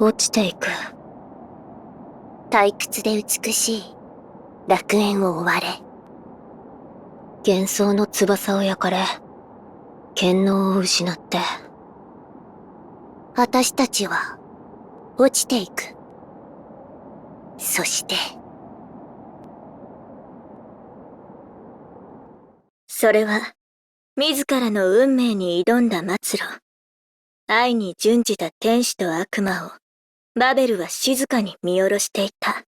落ちていく。退屈で美しい楽園を追われ、幻想の翼を焼かれ、権能を失って、私たちは落ちていく。そして、それは自らの運命に挑んだ末路。愛に準じた天使と悪魔をバベルは静かに見下ろしていた。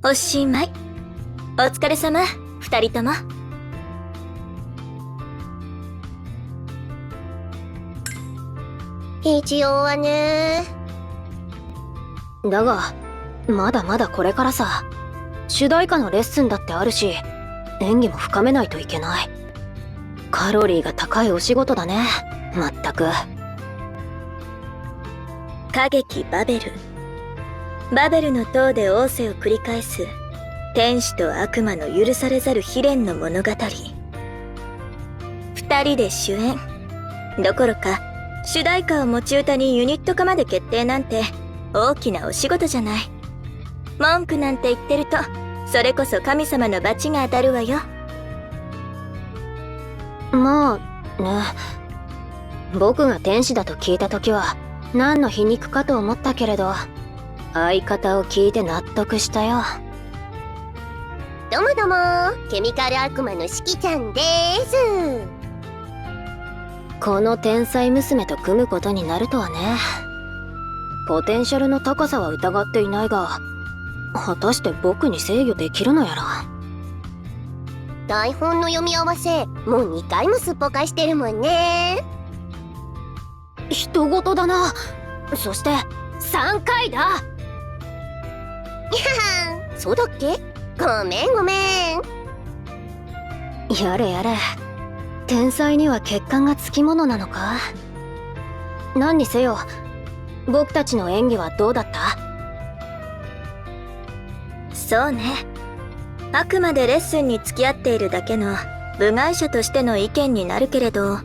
おしまい。お疲れ様、二人とも。一応はね。だが、まだまだこれからさ。主題歌のレッスンだってあるし、演技も深めないといけない。カロリーが高いお仕事だね、まったく。歌劇バベル。バベルの塔で仰せを繰り返す天使と悪魔の許されざる悲恋の物語。二人で主演どころか主題歌を持ち歌にユニット化まで決定なんて大きなお仕事じゃない。文句なんて言ってるとそれこそ神様の罰が当たるわよ。まあね、僕が天使だと聞いた時は何の皮肉かと思ったけれど、相方を聞いて納得したよ。どうもどうも、ケミカル悪魔のしきちゃんです。この天才娘と組むことになるとはね。ポテンシャルの高さは疑っていないが、果たして僕に制御できるのやら。台本の読み合わせもう2回もすっぽかしてるもんね。人事だな。そして3回だ。そうだっけ？ごめんごめん。やれやれ、天才には欠陥がつきものなのか。何にせよ、僕たちの演技はどうだった？そうね。あくまでレッスンに付き合っているだけの部外者としての意見になるけれど。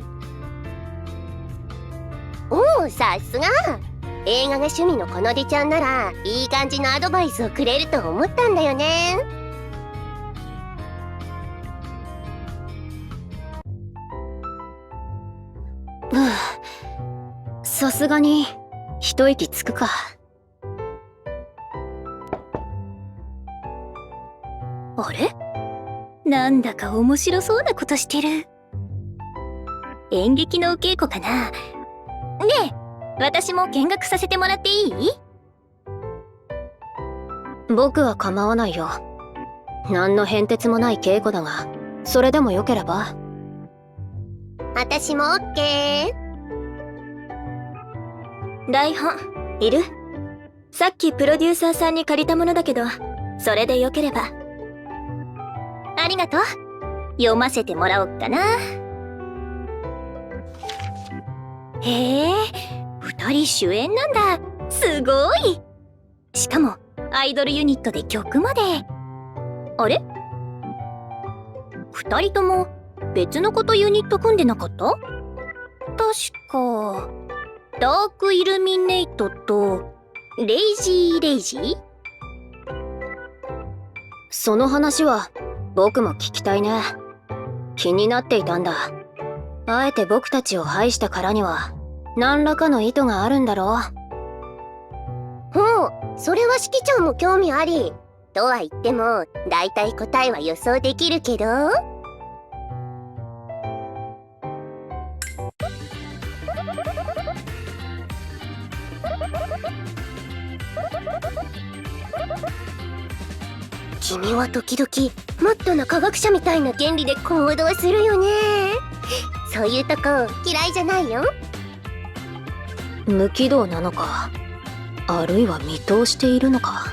おお、さすが。映画が趣味のこのでちゃんならいい感じのアドバイスをくれると思ったんだよね。さすがに一息つくか。あれ？なんだか面白そうなことしてる。演劇のお稽古かな。ねえ、私も見学させてもらっていい？僕は構わないよ。何の変哲もない稽古だが、それでもよければ。私もオッケー。台本いる？さっきプロデューサーさんに借りたものだけど、それでよければ。ありがとう。読ませてもらおっかな。へえ、二人主演なんだ。すごい。しかもアイドルユニットで曲まで。あれ？二人とも別の子とユニット組んでなかった？確かダークイルミネイトとレイジーレイジー？その話は僕も聞きたいね。気になっていたんだ。あえて僕たちを排したからには何らかの意図があるんだろう。ほう、それはしきちゃんも興味あり。とは言ってもだいたい答えは予想できるけど。君は時々マットな科学者みたいな原理で行動するよね。そういうとこ嫌いじゃないよ。無軌道なのか、あるいは見通しているのか。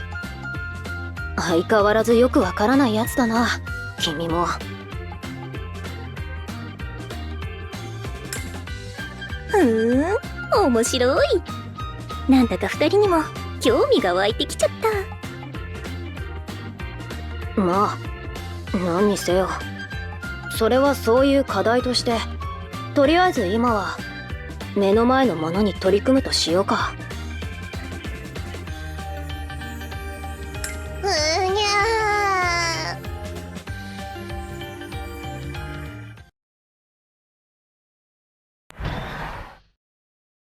相変わらずよくわからないやつだな、君も。面白い。なんだか二人にも興味が湧いてきちゃった。まあ何にせよ、それはそういう課題として、とりあえず今は目の前のものに取り組むとしようか。うにゃ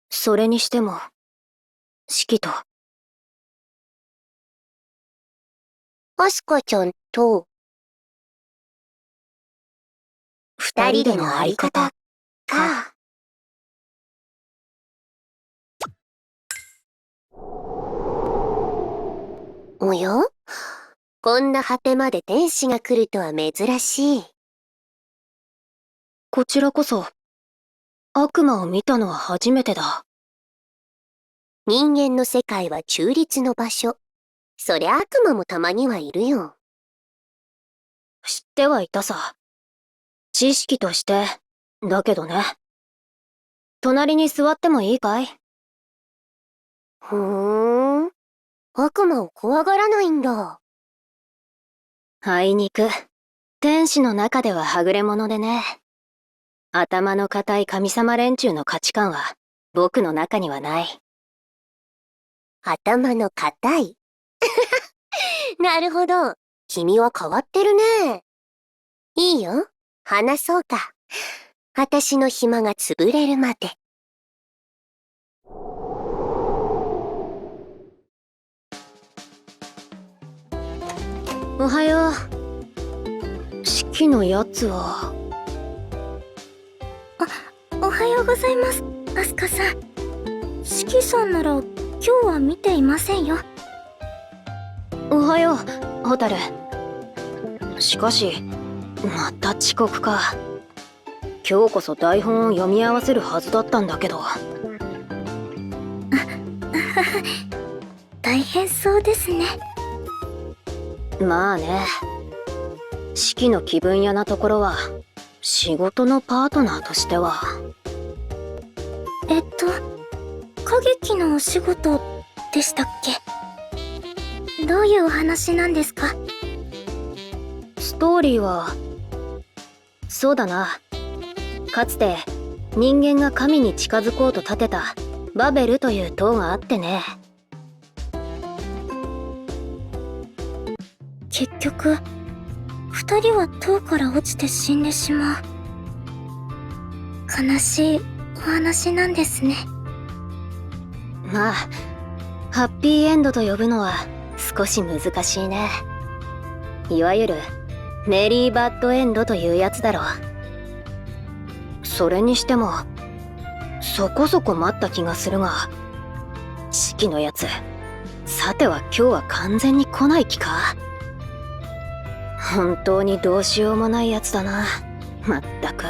それにしても、シキと、アスカちゃんと、二人でのあり方か。おや？こんな果てまで天使が来るとは珍しい。こちらこそ、悪魔を見たのは初めてだ。人間の世界は中立の場所。そりゃ悪魔もたまにはいるよ。知ってはいたさ。知識として、だけどね。隣に座ってもいいかい？ふーん。悪魔を怖がらないんだ。あいにく、天使の中でははぐれ者でね。頭の固い神様連中の価値観は、僕の中にはない。頭の固い。なるほど。君は変わってるね。いいよ。話そうか。私の暇が潰れるまで。おはよう。シキのやつは。おはようございます、アスカさん。シキさんなら今日は見ていませんよ。おはよう、ホタル。しかし、また遅刻か。今日こそ台本を読み合わせるはずだったんだけど。大変そうですね。まあね。シキの気分屋なところは、仕事のパートナーとしては。歌劇のお仕事でしたっけ？どういうお話なんですか？ストーリーは、そうだな。かつて人間が神に近づこうと建てたバベルという塔があってね。結局、二人は塔から落ちて死んでしまう。悲しいお話なんですね。まあ、ハッピーエンドと呼ぶのは少し難しいね。いわゆるメリーバッドエンドというやつだろう。それにしても、そこそこ待った気がするが、シキのやつ、さては今日は完全に来ない気か？本当にどうしようもないやつだな。まったく。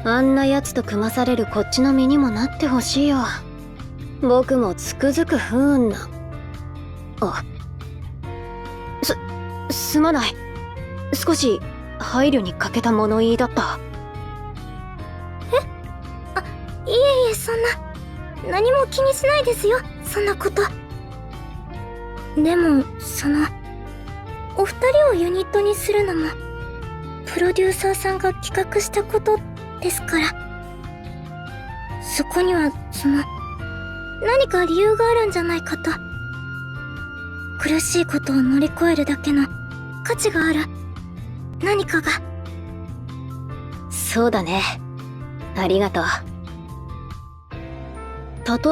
あんなやつと組まされるこっちの身にもなってほしいよ。僕もつくづく不運な。すまない。少し配慮に欠けた物言いだった。いえいえ、そんな、何も気にしないですよ、そんなこと。でも、お二人をユニットにするのも、プロデューサーさんが企画したことですから。そこには、何か理由があるんじゃないかと。苦しいことを乗り越えるだけの価値がある何かが。そうだね。ありがとう。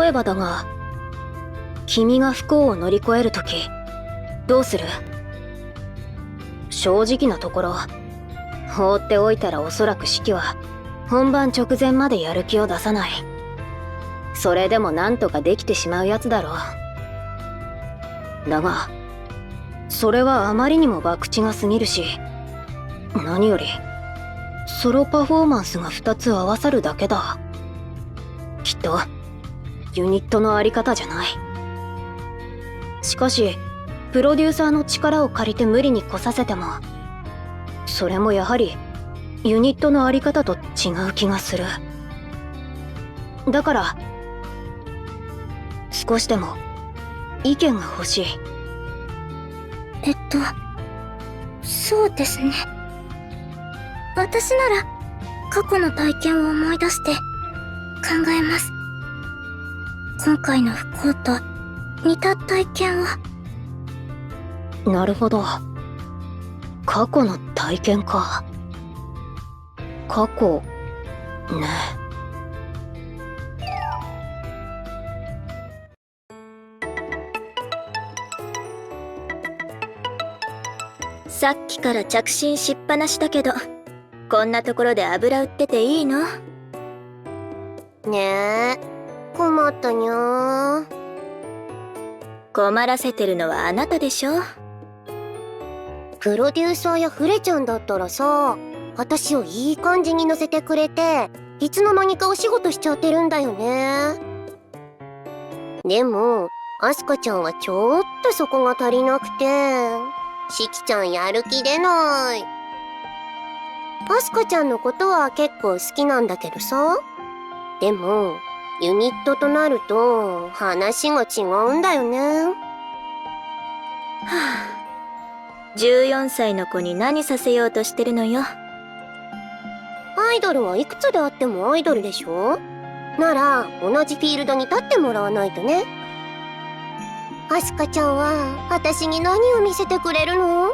例えばだが、君が不幸を乗り越えるとき、どうする？正直なところ、放っておいたらおそらくシキは本番直前までやる気を出さない。それでもなんとかできてしまうやつだろう。だが、それはあまりにも博打が過ぎるし、何より、ソロパフォーマンスが2つ合わさるだけだ。きっと、ユニットのあり方じゃない。しかし、プロデューサーの力を借りて無理に来させても、それもやはり、ユニットのあり方と違う気がする。だから、少しでも、意見が欲しい。そうですね。私なら、過去の体験を思い出して、考えます。今回の不幸と似た体験を。なるほど。過去の体験か。過去ね。さっきから着信しっぱなしだけど、こんなところで油売ってていいの？ねえ、困ったにゃー。困らせてるのはあなたでしょ。プロデューサーやフレちゃんだったらさ、私をいい感じに乗せてくれて、いつの間にかお仕事しちゃってるんだよね。でも、アスカちゃんはちょっとそこが足りなくて、シキちゃんやる気出ない。アスカちゃんのことは結構好きなんだけどさ。でも、ユニットとなると話が違うんだよね。はあ、14歳の子に何させようとしてるのよ。アイドルはいくつであってもアイドルでしょ？なら同じフィールドに立ってもらわないとね。アスカちゃんは私に何を見せてくれるの？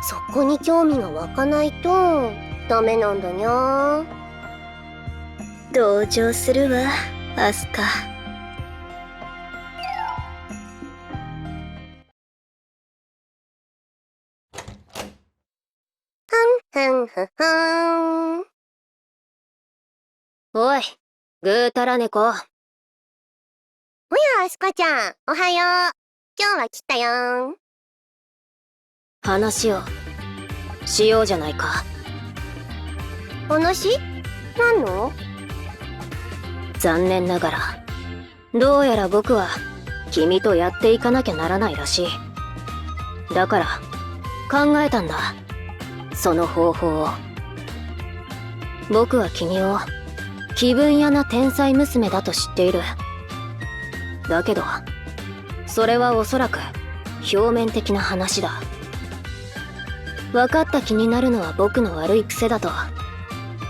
そこに興味が湧かないとダメなんだにゃ。同情するわ、アスカ。ふんふふん。おい、ぐーたら猫。おや、アスカちゃん、おはよう。今日は来たよん。話をしようじゃないか。話？何の？残念ながら、どうやら僕は君とやっていかなきゃならないらしい。だから考えたんだ、その方法を。僕は君を気分屋な天才娘だと知っている。だけどそれはおそらく表面的な話だ。分かった気になるのは僕の悪い癖だと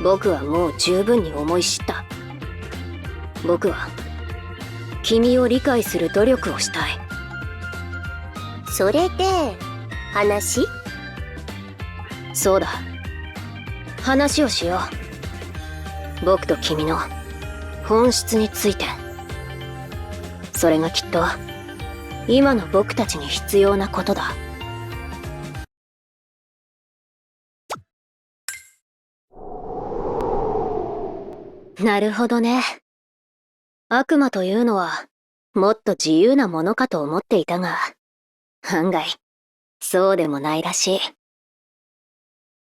僕はもう十分に思い知った。僕は君を理解する努力をしたい。それで、話？そうだ、話をしよう。僕と君の本質について。それがきっと今の僕たちに必要なことだ。なるほどね。悪魔というのはもっと自由なものかと思っていたが、案外そうでもないらしい。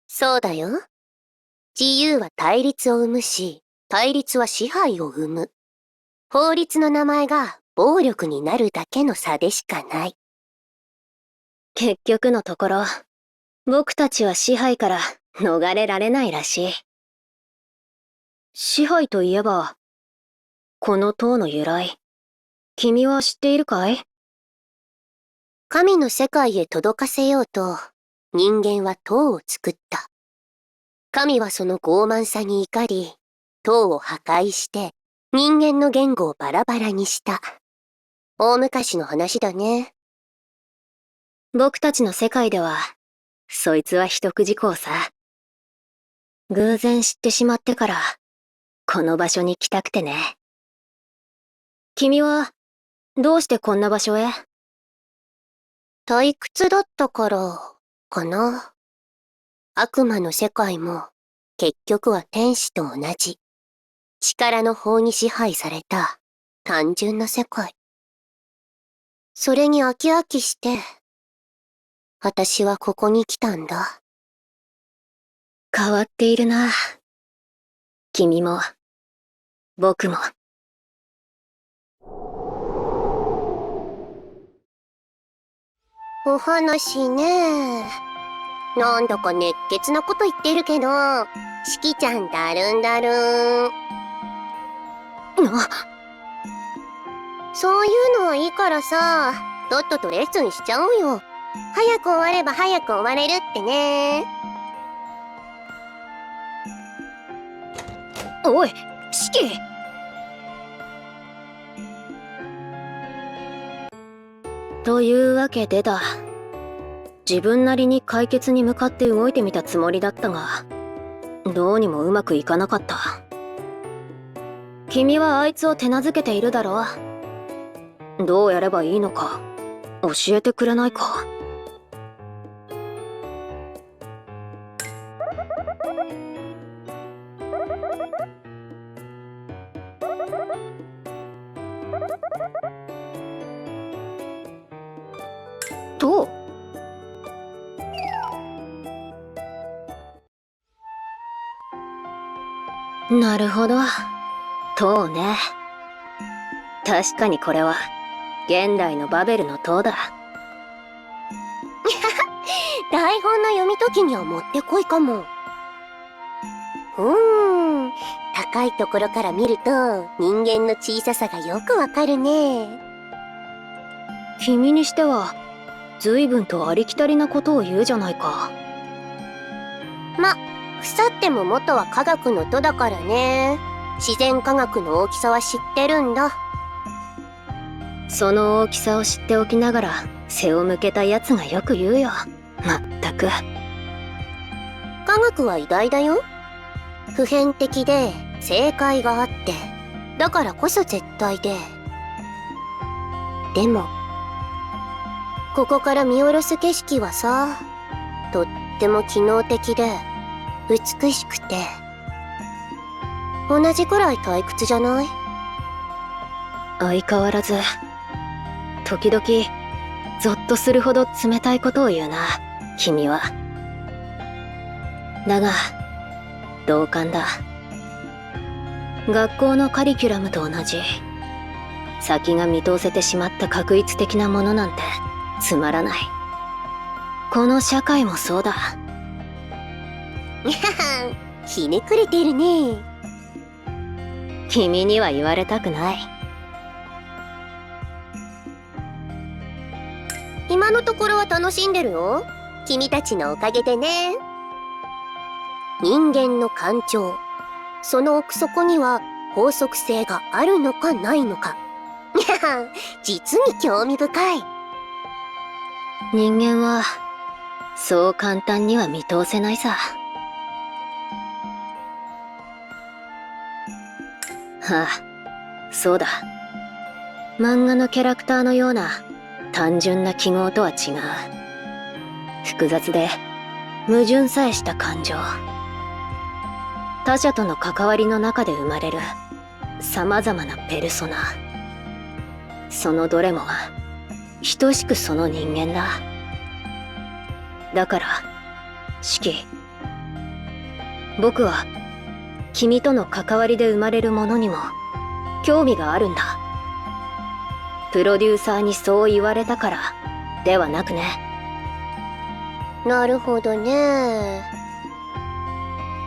そうだよ。自由は対立を生むし、対立は支配を生む。法律の名前が暴力になるだけの差でしかない。結局のところ、僕たちは支配から逃れられないらしい。支配といえば、この塔の由来、君は知っているかい？神の世界へ届かせようと、人間は塔を作った。神はその傲慢さに怒り、塔を破壊して、人間の言語をバラバラにした。大昔の話だね。僕たちの世界では、そいつは一口講さ。偶然知ってしまってから、この場所に来たくてね。君は、どうしてこんな場所へ？退屈だったから、かな。悪魔の世界も、結局は天使と同じ。力の法に支配された、単純な世界。それに飽き飽きして、私はここに来たんだ。変わっているな。君も、僕も。お話ね。なんだか熱血なこと言ってるけど、しきちゃんだるんだるん。そういうのはいいからさ、とっととレッスンしちゃおうよ。早く終われば早く終われるってね。おい、シキ！というわけでだ。自分なりに解決に向かって動いてみたつもりだったが、どうにもうまくいかなかった。君はあいつを手なずけているだろう。どうやればいいのか教えてくれないか。どう？なるほど。塔ね。確かにこれは現代のバベルの塔だ。台本の読み解きにはもってこいかも。高いところから見ると人間の小ささがよくわかるね。君にしては随分とありきたりなことを言うじゃないか。腐っても元は科学の戸だからね。自然科学の大きさは知ってるんだ。その大きさを知っておきながら背を向けたやつがよく言うよ。まったく。科学は偉大だよ。普遍的で正解があって、だからこそ絶対で。でもここから見下ろす景色はさ、とっても機能的で美しくて、同じくらい退屈じゃない？相変わらず時々ゾッとするほど冷たいことを言うな、君は。だが同感だ。学校のカリキュラムと同じ、先が見通せてしまった確一的なものなんてつまらない。この社会もそうだ。ひねくれてるね。君には言われたくない。今のところは楽しんでるよ。君たちのおかげでね。人間の感情、その奥底には法則性があるのかないのか。実に興味深い。人間はそう簡単には見通せないさ。はあ、そうだ。漫画のキャラクターのような単純な記号とは違う。複雑で矛盾さえした感情。他者との関わりの中で生まれる様々なペルソナ。そのどれもが等しくその人間だ。だから、シキ、僕は君との関わりで生まれるものにも興味があるんだ。プロデューサーにそう言われたからではなくね。なるほどね。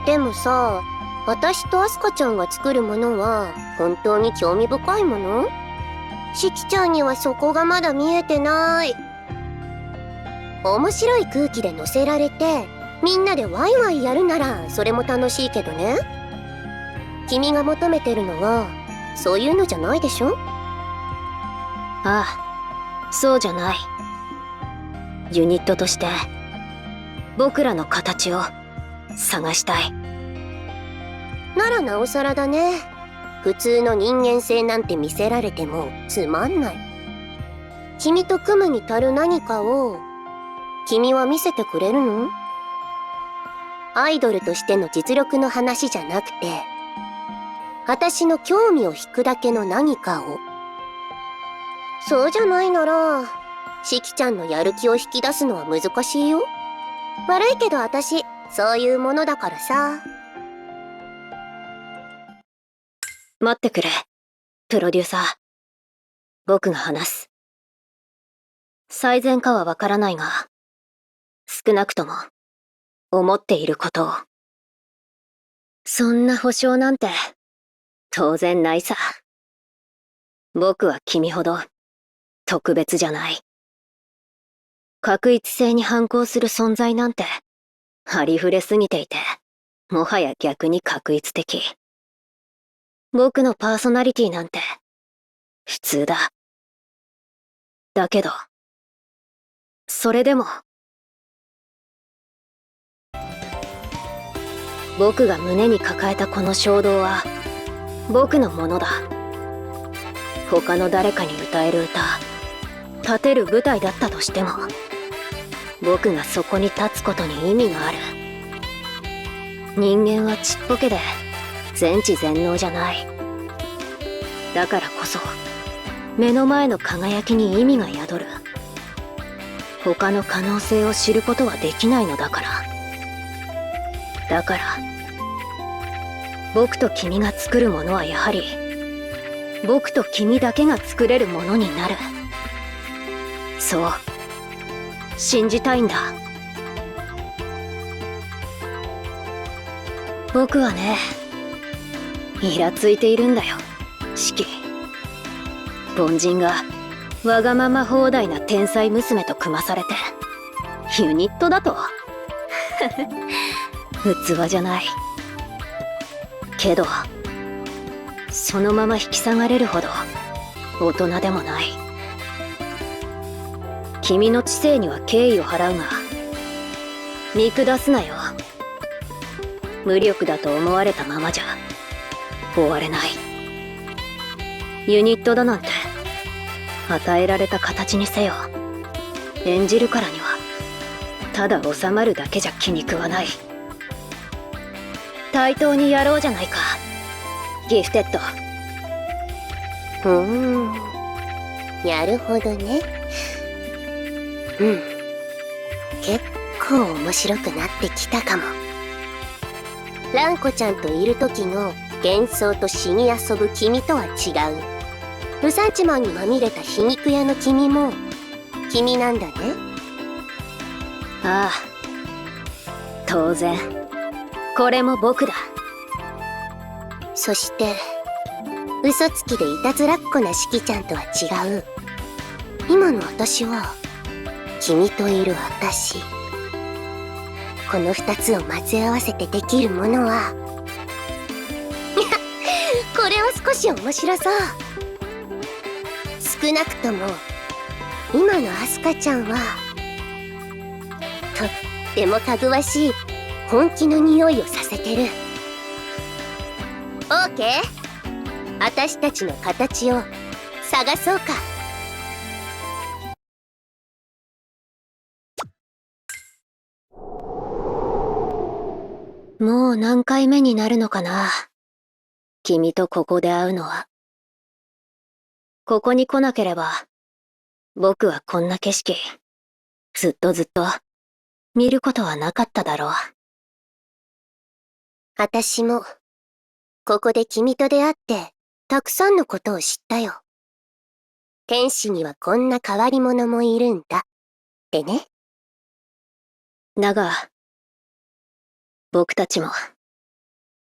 でもさ、私とアスカちゃんが作るものは本当に興味深いもの？シキちゃんにはそこがまだ見えてない。面白い空気で乗せられてみんなでワイワイやるならそれも楽しいけどね。君が求めてるのはそういうのじゃないでしょ？ああ、そうじゃない。ユニットとして僕らの形を探したい。ならなおさらだね。普通の人間性なんて見せられてもつまんない。君と組むに足る何かを君は見せてくれるの？アイドルとしての実力の話じゃなくて、私の興味を引くだけの何かを。そうじゃないなら、シキちゃんのやる気を引き出すのは難しいよ。悪いけど私、そういうものだからさ。待ってくれ、プロデューサー。僕が話す。最善かはわからないが、少なくとも思っていることを。そんな保証なんて当然ないさ。僕は君ほど特別じゃない。確一性に反抗する存在なんてありふれすぎていて、もはや逆に確一的。僕のパーソナリティなんて普通だ。だけどそれでも僕が胸に抱えたこの衝動は僕のものだ。他の誰かに歌える歌、立てる舞台だったとしても、僕がそこに立つことに意味がある。人間はちっぽけで全知全能じゃない。だからこそ目の前の輝きに意味が宿る。他の可能性を知ることはできないのだから。だから僕と君が作るものはやはり僕と君だけが作れるものになる。そう信じたいんだ。僕はね、イラついているんだよ、シキ。凡人がわがまま放題な天才娘と組まされてユニットだと器じゃないけど、そのまま引き下がれるほど大人でもない。君の知性には敬意を払うが見下すなよ。無力だと思われたままじゃ終われない。ユニットだなんて与えられた形にせよ。演じるからにはただ収まるだけじゃ気に食わない。対等にやろうじゃないか、ギフテッド。なるほどね。結構面白くなってきたかも。蘭子ちゃんといる時の幻想と詩に遊ぶ君とは違う。ルサンチマンにまみれた皮肉屋の君も君なんだね。ああ、当然これも僕だ。そして嘘つきでいたずらっ子なシキちゃんとは違う。今の私は君といる私。この二つを混ぜ合わせてできるものはこれは少し面白そう。少なくとも今のアスカちゃんはとってもかぐわしい本気の匂いをさせてる。オーケー、私たちの形を探そうか。もう何回目になるのかな、君とここで会うのは。ここに来なければ僕はこんな景色ずっと見ることはなかっただろう。私もここで君と出会ってたくさんのことを知ったよ。天使にはこんな変わり者もいるんだってね。だが僕たちも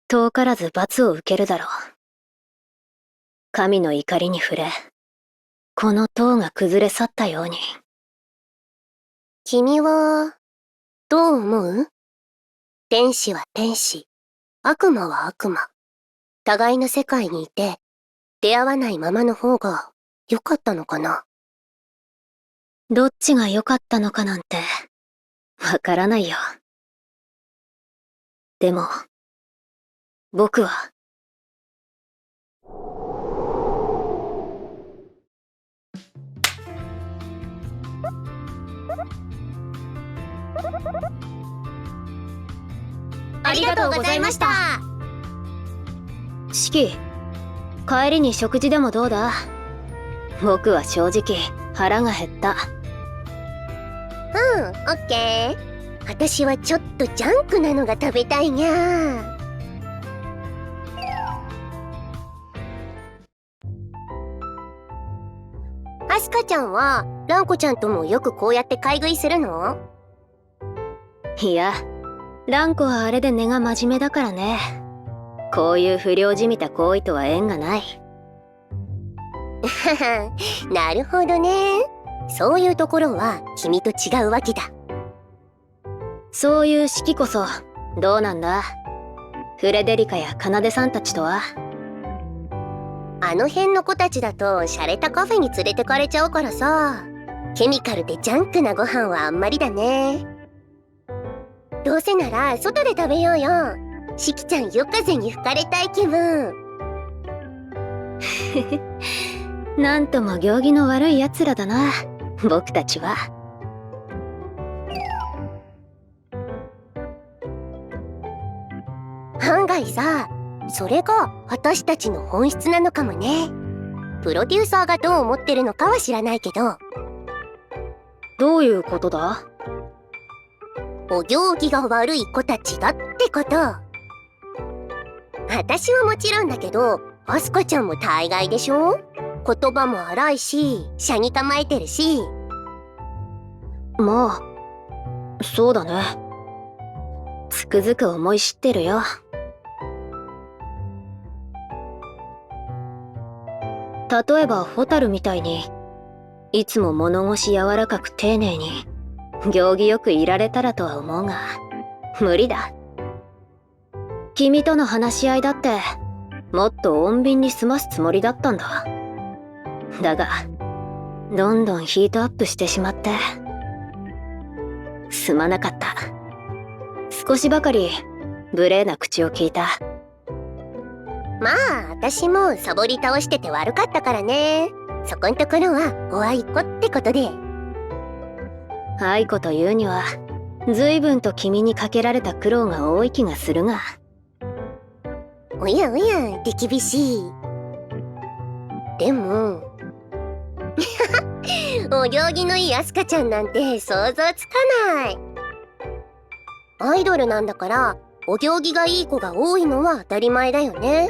遠からず罰を受けるだろう。神の怒りに触れ、この塔が崩れ去ったように。君はどう思う？天使は天使、悪魔は悪魔。互いの世界にいて出会わないままの方が良かったのかな？どっちが良かったのかなんてわからないよ。でも僕はありがとうございました。シキ、帰りに食事でもどうだ？僕は正直腹が減った。オッケー。私はちょっとジャンクなのが食べたいにゃ。アスカちゃんはランコちゃんともよくこうやって買い食いするの？いや、ランコはあれで根が真面目だからね。こういう不良じみた行為とは縁がない。なるほどね。そういうところは君と違うわけだ。そういう式こそどうなんだ？フレデリカやカナデさんたちとは？あの辺の子たちだと洒落たカフェに連れてかれちゃうからさ。ケミカルでジャンクなご飯はあんまりだね。どうせなら外で食べようよ。しきちゃん夜風に吹かれたい気分。なんとも行儀の悪い奴らだな、僕たちは。案外さ、それが私たちの本質なのかもね。プロデューサーがどう思ってるのかは知らないけど。どういうことだ？お行儀が悪い子たちがってこと。私はもちろんだけど、アスカちゃんも大概でしょ？言葉も荒いし、車に構えてるし。まあ、そうだね。つくづく思い知ってるよ。例えばホタルみたいに、いつも物腰柔らかく丁寧に行儀よくいられたらとは思うが、無理だ。君との話し合いだってもっと穏便に済ますつもりだったんだ。だがどんどんヒートアップしてしまってすまなかった。少しばかり無礼な口を聞いた。まあ私もサボり倒してて悪かったからね。そこんところはおあいこってことで。愛子というには随分と君にかけられた苦労が多い気がするが。おやおや手厳しい。でもお行儀のいいアスカちゃんなんて想像つかない。アイドルなんだからお行儀がいい子が多いのは当たり前だよね。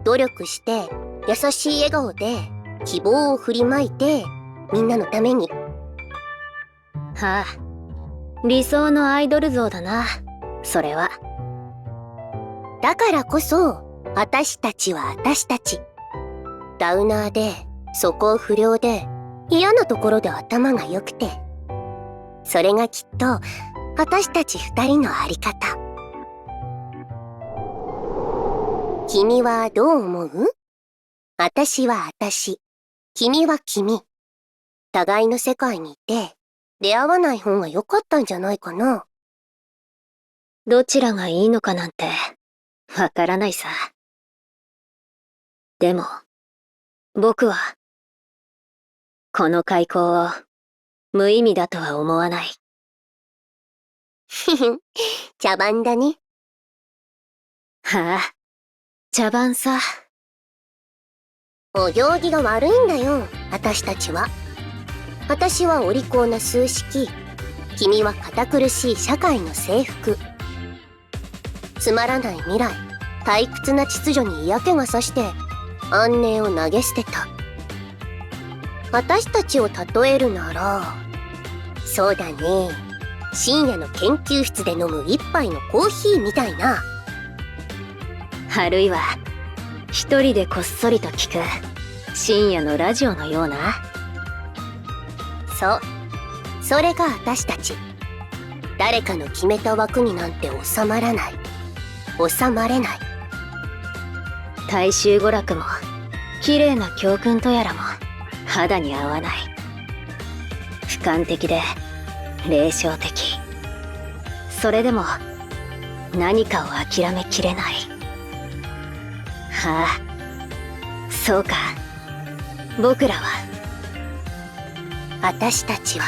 努力して優しい笑顔で希望を振りまいてみんなのために。はあ、理想のアイドル像だな、それは。だからこそ私たちは私たち。ダウナーで素行不良で嫌なところで頭が良くて、それがきっと私たち二人のあり方。君はどう思う？私は私、君は君。互いの世界にいて出会わない方が良かったんじゃないかな。どちらがいいのかなんてわからないさ。でも僕はこの開口を無意味だとは思わない。ふふ、茶番だね。はあ、茶番さ。お行儀が悪いんだよ、私たちは。私はお利口な数式、君は堅苦しい社会の制服。つまらない未来、退屈な秩序に嫌気がさして安寧を投げ捨てた。私たちを例えるなら、そうだね、深夜の研究室で飲む一杯のコーヒーみたいな。あるいは一人でこっそりと聞く深夜のラジオのような。そう、それが私たち。誰かの決めた枠になんて収まらない、収まれない。大衆娯楽も綺麗な教訓とやらも肌に合わない。俯瞰的で霊障的。それでも何かを諦めきれない。はあ、そうか。僕らは、私たちは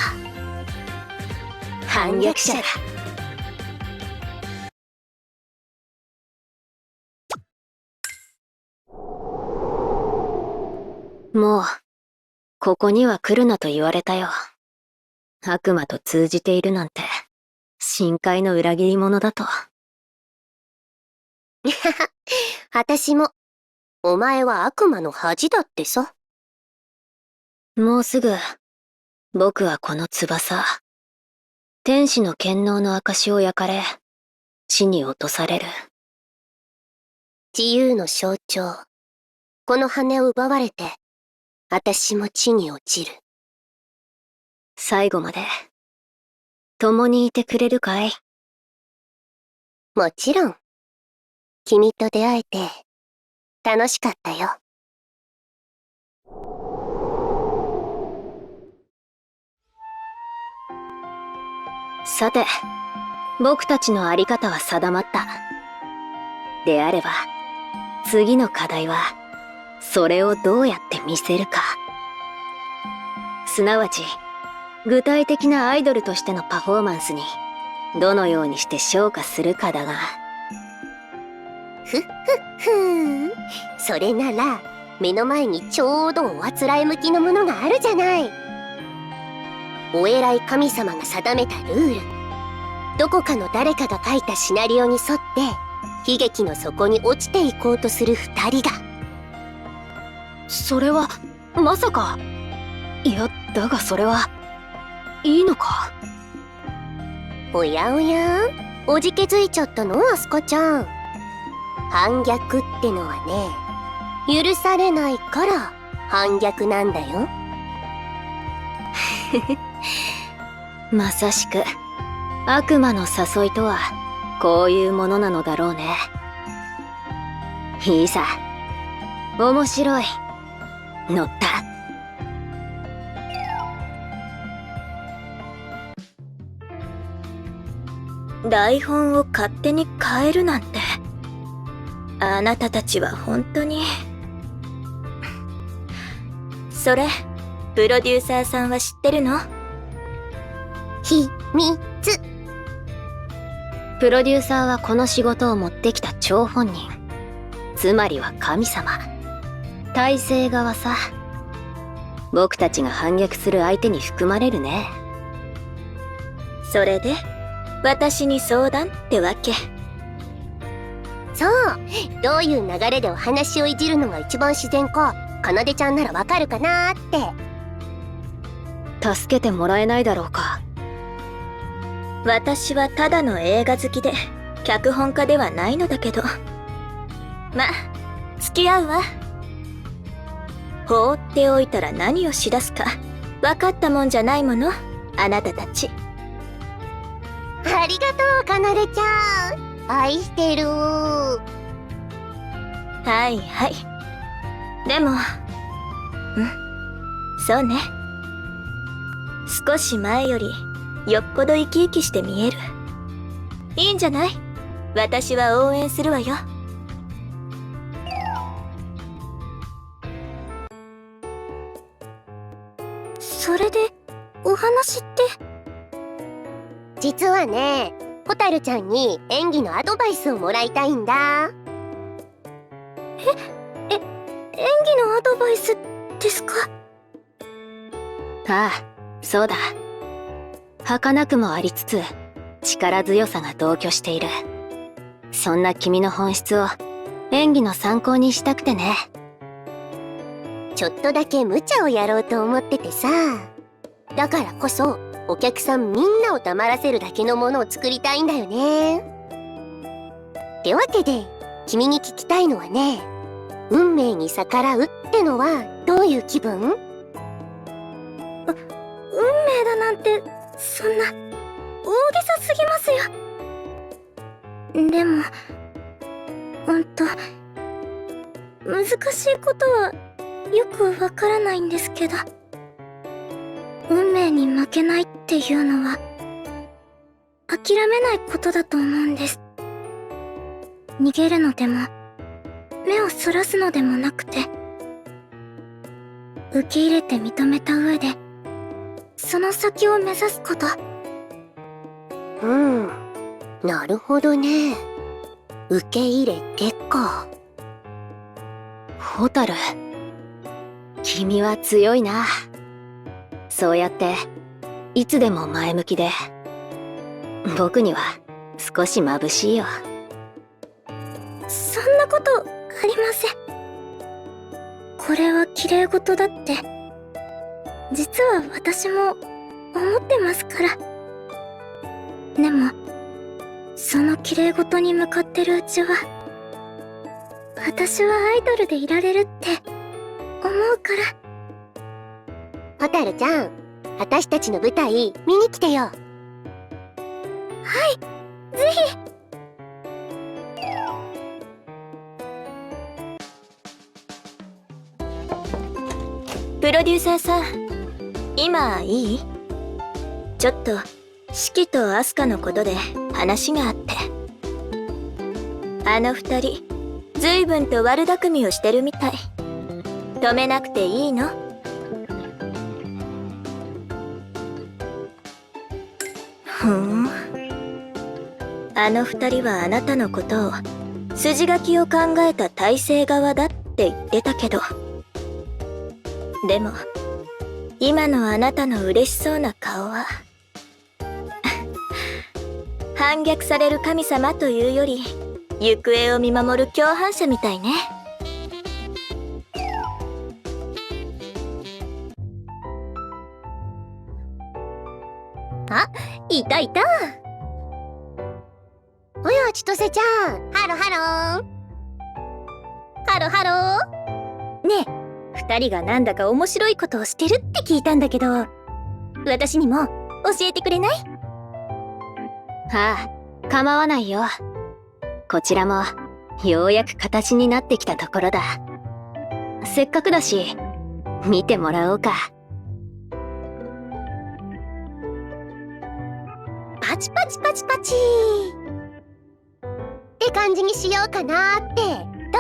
反逆者だ。もうここには来るなと言われたよ。悪魔と通じているなんて深海の裏切り者だと。私も。お前は悪魔の恥だってさ。もうすぐ僕はこの翼、天使の権能の証を焼かれ地に落とされる。自由の象徴、この羽を奪われて私も地に落ちる。最後まで共にいてくれるかい？もちろん。君と出会えて楽しかったよ。さて、僕たちのあり方は定まった。であれば、次の課題は、それをどうやって見せるか。すなわち、具体的なアイドルとしてのパフォーマンスに、どのようにして昇華するかだが。それなら、目の前にちょうどおあつらえ向きのものがあるじゃない。お偉い神様が定めたルール。どこかの誰かが書いたシナリオに沿って、悲劇の底に落ちていこうとする二人が。それは、まさか。いや、だがそれは、いいのか？おやおや、おじけづいちゃったのアスカちゃん。反逆ってのはね、許されないから反逆なんだよ。まさしく、悪魔の誘いとは、こういうものなのだろうね。いいさ。面白い。乗った。台本を勝手に変えるなんて。あなたたちは本当に。それ、プロデューサーさんは知ってるの？秘密。プロデューサーはこの仕事を持ってきた張本人。つまりは神様。体制側さ。僕たちが反逆する相手に含まれるね。それで、私に相談ってわけ。そう、どういう流れでお話をいじるのが一番自然か、かなでちゃんならわかるかなーって。助けてもらえないだろうか。私はただの映画好きで、脚本家ではないのだけど。ま、付き合うわ。放っておいたら何をしだすか、分かったもんじゃないもの、あなたたち。ありがとう、かなでちゃん。愛してる。はいはい。でも、そうね。少し前より、よっぽど生き生きして見える。いいんじゃない？私は応援するわよ。それで、お話って？実はね、ホタルちゃんに演技のアドバイスをもらいたいんだ。演技のアドバイスですか？ああ、そうだ。儚くもありつつ、力強さが同居している。そんな君の本質を演技の参考にしたくてね。ちょっとだけ無茶をやろうと思っててさ。だからこそ、お客さんみんなを黙らせるだけのものを作りたいんだよね。ってわけで、君に聞きたいのはね、運命に逆らうってのはどういう気分？運命だなんて、そんな、大げさすぎますよ。でも、難しいことは、よくわからないんですけど、運命に負けないっていうのは、諦めないことだと思うんです。逃げるのでも、目をそらすのでもなくて、受け入れて認めた上で、その先を目指すこと。なるほどね。受け入れてか。ホタル、君は強いな。そうやって、いつでも前向きで、僕には少し眩しいよ。そんなことありません。これは綺麗事だって、実は私も思ってますから。でも、その綺麗事に向かってるうちは、私はアイドルでいられるって思うから。ホタルちゃん、私たちの舞台見に来てよ。はい、ぜひ。プロデューサーさん、今いい？ちょっとシキとアスカのことで話があって。あの二人、随分と悪巧みをしてるみたい。止めなくていいの？ふん。あの二人はあなたのことを筋書きを考えた体制側だって言ってたけど。でも、今のあなたの嬉しそうな顔は反逆される神様というより行方を見守る共犯者みたいね。あ、いたいた。おや、千歳ちゃん。ハロハロー。ハロハロー。ねえ、二人がなんだか面白いことをしてるって聞いたんだけど、私にも教えてくれない？ああ、構わないよ。こちらもようやく形になってきたところだ。せっかくだし見てもらおうか。パチパチパチパチって感じにしようかなって。ど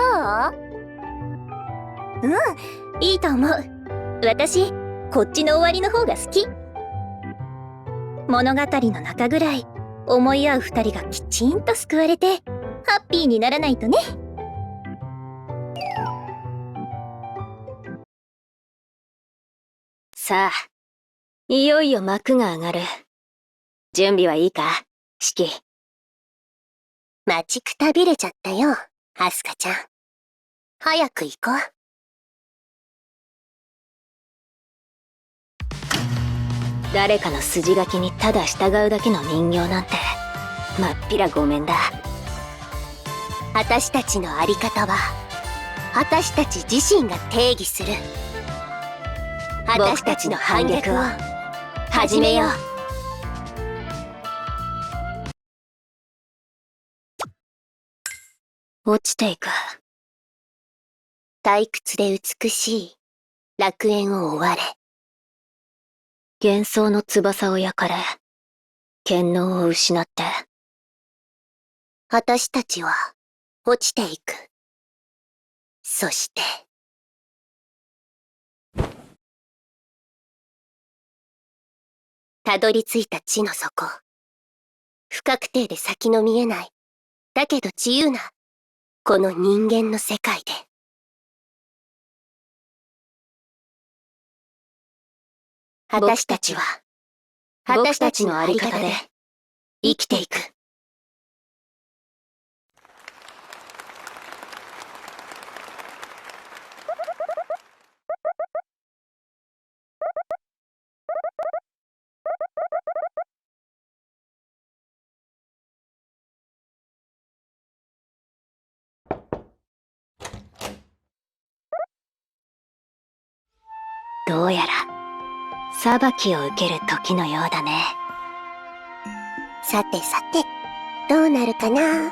う？うん、いいと思う。私、こっちの終わりの方が好き。物語の中ぐらい思い合う二人がきちんと救われてハッピーにならないとね。さあ、いよいよ幕が上がる。準備はいいか、シキ。待ちくたびれちゃったよ、アスカちゃん。早く行こう。誰かの筋書きにただ従うだけの人形なんてまっぴらごめんだ。私たちのあり方は私たち自身が定義する。私たちの反逆を始めよう。落ちていく。退屈で美しい楽園を追われ、幻想の翼を焼かれ、権能を失って、私たちは落ちていく。そして、たどり着いた地の底。不確定で先の見えない、だけど自由な、この人間の世界で。私たちは、私たちのあり方で生きていく。どうやら裁きを受ける時のようだね。さてさて、どうなるかな。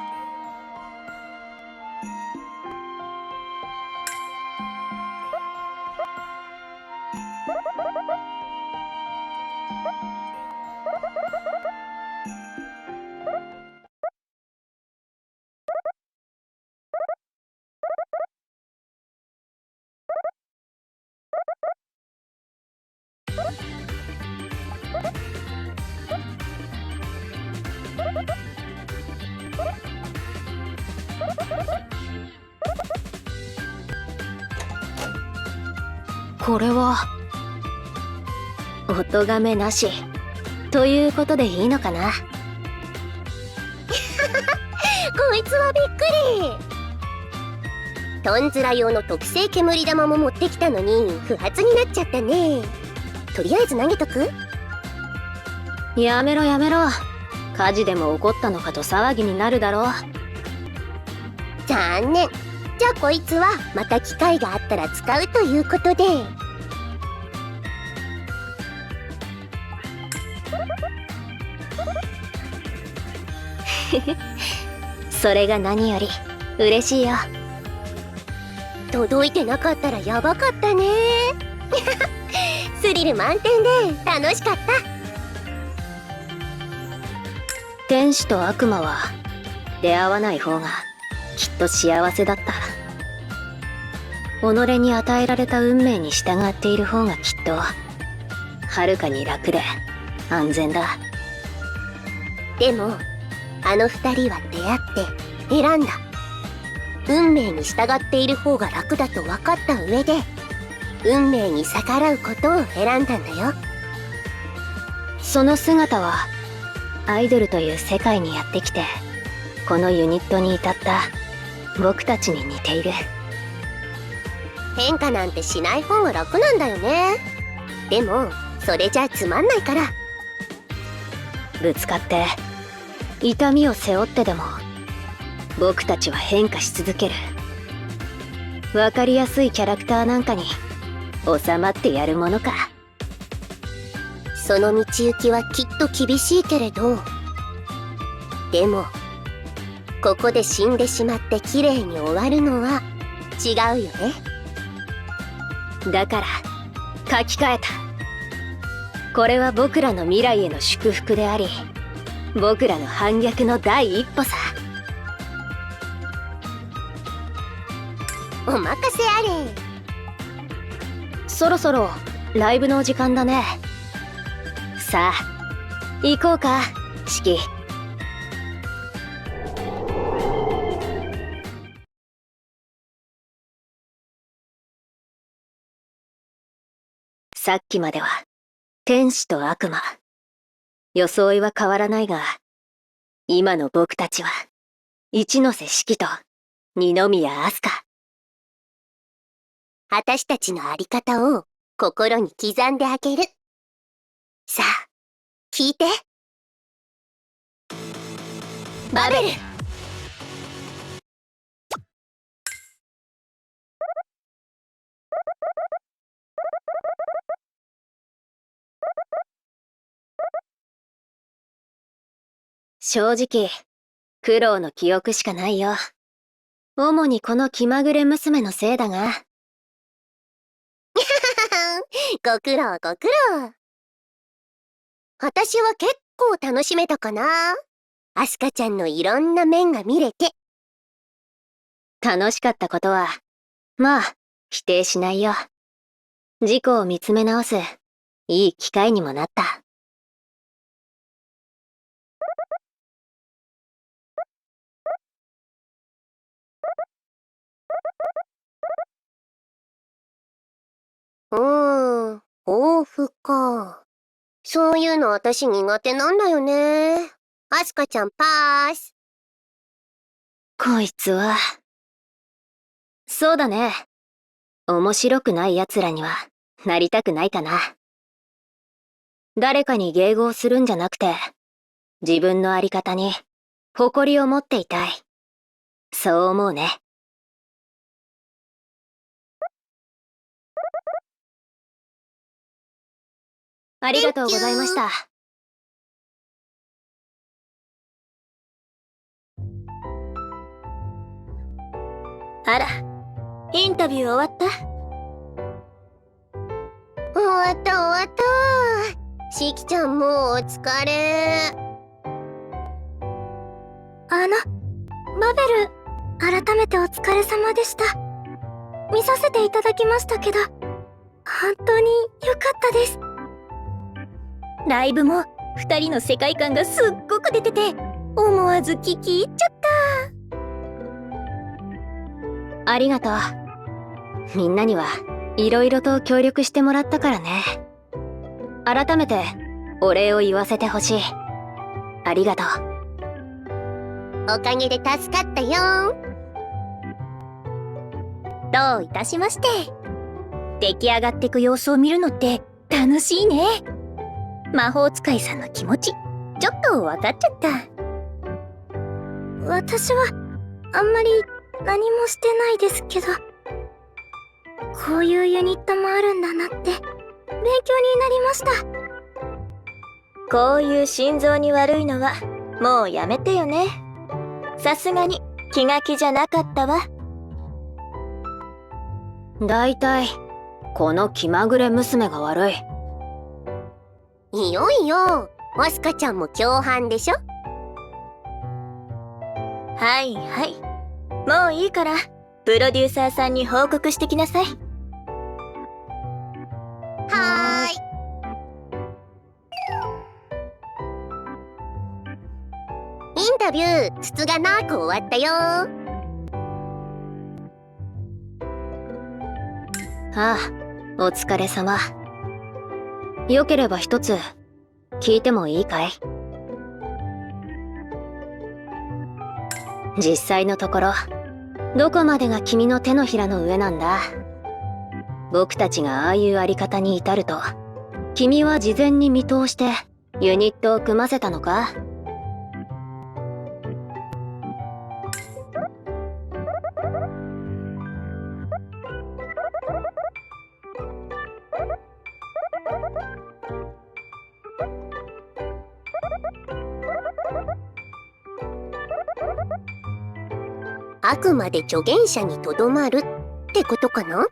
これはお咎めなしということでいいのかな。こいつはびっくり。トンズラ用の特製煙玉も持ってきたのに不発になっちゃったね。とりあえず投げとく？やめろやめろ。火事でも起こったのかと騒ぎになるだろう。残念。じゃあこいつはまた機会があったら使うということで。それが何より嬉しいよ。届いてなかったらやばかったね。スリル満点で楽しかった。天使と悪魔は出会わない方がきっと幸せだった。己に与えられた運命に従っている方がきっとはるかに楽で安全だ。でもあの二人は出会って選んだ。運命に従っている方が楽だと分かった上で運命に逆らうことを選んだんだよ。その姿はアイドルという世界にやってきてこのユニットに至った僕たちに似ている。変化なんてしない方が楽なんだよね。でもそれじゃつまんないから。ぶつかって痛みを背負ってでも僕たちは変化し続ける。わかりやすいキャラクターなんかに収まってやるものか。その道行きはきっと厳しいけれど、でもここで死んでしまって綺麗に終わるのは違うよね。だから書き換えた。これは僕らの未来への祝福であり僕らの反逆の第一歩さ。お任せあれ。そろそろライブの時間だね。さあ行こうかシキ。さっきまでは天使と悪魔、装いは変わらないが今の僕たちは一ノ瀬四季と二宮飛鳥。私たちのあり方を心に刻んであげる。さあ聞いて。バベル。正直苦労の記憶しかないよ。主にこの気まぐれ娘のせいだが。ご苦労ご苦労。私は結構楽しめたかな。アスカちゃんのいろんな面が見れて。楽しかったことはまあ否定しないよ。自己を見つめ直すいい機会にもなった。抱負か。そういうの私苦手なんだよね。アスカちゃんパース。こいつは。そうだね。面白くない奴らにはなりたくないかな。誰かに迎合するんじゃなくて自分のあり方に誇りを持っていたい。そう思うね。ありがとうございました。あら、インタビュー終わった？終わった終わった。しきちゃんもうお疲れ。バベル、改めてお疲れ様でした。見させていただきましたけど、本当に良かったです。ライブも2人の世界観がすっごく出てて、思わず聞き入っちゃった。ありがとう。みんなにはいろいろと協力してもらったからね。改めてお礼を言わせてほしい。ありがとう。おかげで助かったよ。どういたしまして。出来上がってく様子を見るのって楽しいね。魔法使いさんの気持ち、ちょっと分かっちゃった。私はあんまり何もしてないですけど、こういうユニットもあるんだなって勉強になりました。こういう心臓に悪いのはもうやめてよね。さすがに気が気じゃなかったわ。だいたいこの気まぐれ娘が悪い。いよいよアスカちゃんも共犯でしょ。はいはい。もういいから、プロデューサーさんに報告してきなさい。はーい。インタビュー、つつがなく終わったよ。ああ、お疲れ様。よければ一つ聞いてもいいかい？実際のところどこまでが君の手のひらの上なんだ？僕たちがああいうあり方に至ると、君は事前に見通してユニットを組ませたのか？あくまで助言者にとどまるってことかな？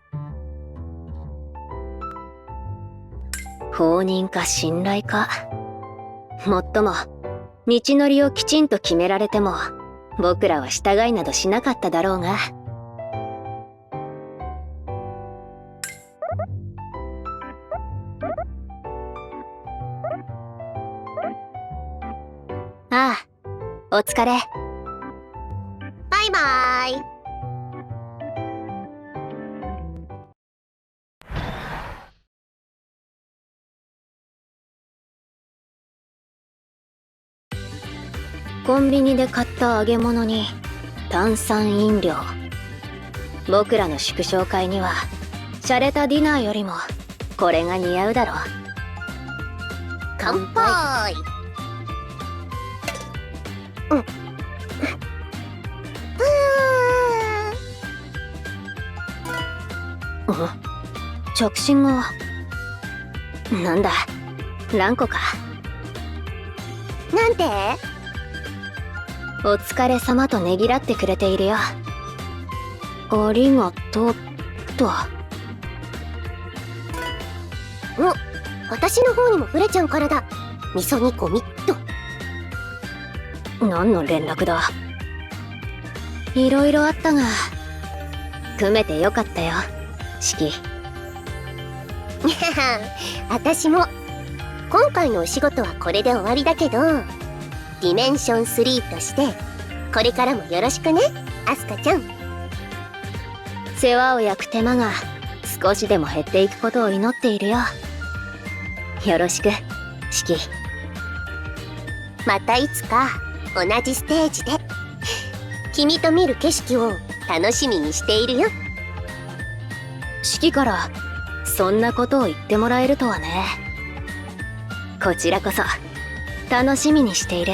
放任か信頼か。もっとも道のりをきちんと決められても僕らは従いなどしなかっただろうが。ああ、お疲れ。バイバーイ。コンビニで買った揚げ物に炭酸飲料。僕らの祝勝会には洒落たディナーよりもこれが似合うだろう。乾杯。着信がなんだ、蘭子か。なんて？お疲れ様とねぎらってくれているよ。ありがとうと。私の方にもフレちゃんからだ。味噌煮込みっと。何の連絡だ？いろいろあったが組めてよかったよ、シキ。私も今回のお仕事はこれで終わりだけど、ディメンション3としてこれからもよろしくね、アスカちゃん。世話を焼く手間が少しでも減っていくことを祈っているよ。よろしく、シキ。またいつか同じステージで君と見る景色を楽しみにしているよ。シキからそんなことを言ってもらえるとはね。こちらこそ楽しみにしている。